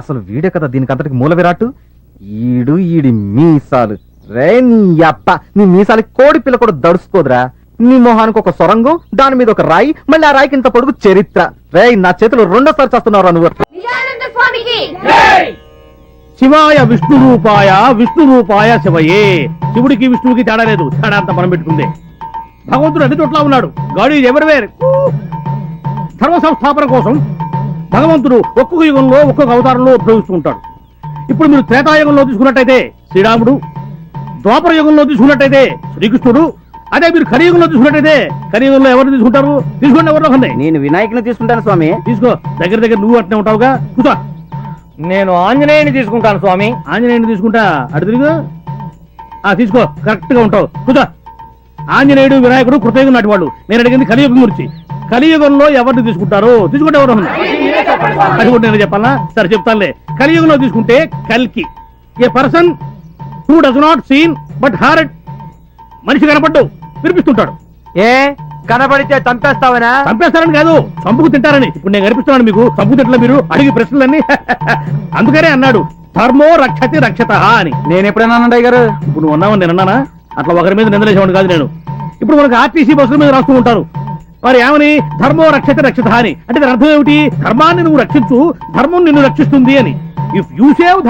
అసలు వీడే కదా దీనికి అంతటికి మూల విరాట్టు. ఈడి మీసాలు రే నీ అప్ప, నీ మీసాలకి కోడి పిల్ల కూడా దడుచుకోదురా. నీ మొహానికి ఒక సొరంగం, దాని మీద ఒక రాయి, మళ్ళీ ఆ రాయికి ఇంత పొడుగు చరిత్ర. రే నా చేతులు రెండోసారి చేస్తున్నావురా నువ్వు. శివాయ విష్ణు రూపాయ విష్ణు రూపాయ శివయే. శివుడికి విష్ణువుకి తేడా లేదు, తేడా అంతా మనం పెట్టుకుందే. భగవంతుడు అన్ని చోట్ల ఉన్నాడు. God is everywhere. ధర్మ సంస్థాపన కోసం భగవంతుడు ఒక్కొక్క యుగంలో ఒక్కొక్క అవతారంలో ఉద్భవిస్తూ ఉంటాడు. ఇప్పుడు మీరు త్రేతాయుగంలో తీసుకున్నట్టయితే శ్రీరాముడు, ద్వాపర యుగంలో తీసుకున్నట్టయితే శ్రీకృష్ణుడు, అదే మీరు కలియుగంలో తీసుకున్నట్టయితే కలియుగంలో ఎవరు తీసుకుంటారు? తీసుకోండి ఎవరిలో ఉన్నాయి. నేను వినాయకుని తీసుకుంటాను స్వామి. తీసుకో, దగ్గర నువ్వు అట్నే ఉంటావుగా. కూర్చో. నేను ఆంజనేయుని తీసుకుంటాను స్వామి. ఆంజనేయుని తీసుకుంటా, అటు తిరుగు. తీసుకో, కరెక్ట్ గా ఉంటావు. కూర్చో. ఆంజనేయుడు వినాయకుడు కృతయుగం నాటి వాళ్ళు. నేను అడిగింది కలియుగం గురించి. కలియుగంలో ఎవరిని తీసుకుంటారు? తీసుకుంటే ఎవరు? అది కూడా నేను చెప్పాలా? సరే చెప్తానులే. కలియుగంలో తీసుకుంటే కల్కి, a person who does not seen but heard. మనిషి కనపడ్డు వినిపిస్తుంటాడు. ఏ కనబడితే చంపేస్తావనా? చంపేస్తారని కాదు, చంపుకు తింటారని. ఇప్పుడు నేను కనిపిస్తున్నాను మీకు, చంపు తింటలే మీరు అడిగి ప్రశ్నలన్నీ. అందుకనే అన్నాడు ధర్మో రక్షతి రక్షత అని. నేను ఎప్పుడైనా అన్నయ్య గారు? ఇప్పుడు నువ్వు ఉన్నావని నేను అన్నానా? అట్లా ఒకరి మీద నిందలేసేవాడు కాదు నేను. ఇప్పుడు మనకు ఆర్టీసీ బస్సుల మీద రాస్తూ ఉంటారు, వారు ఏమని ధర్మో రక్షతి రక్షత అని. అంటే దాని అర్థం ఏమిటి? ధర్మాన్ని నువ్వు రక్షించు, ధర్మం నిన్ను రక్షిస్తుంది అని. If you save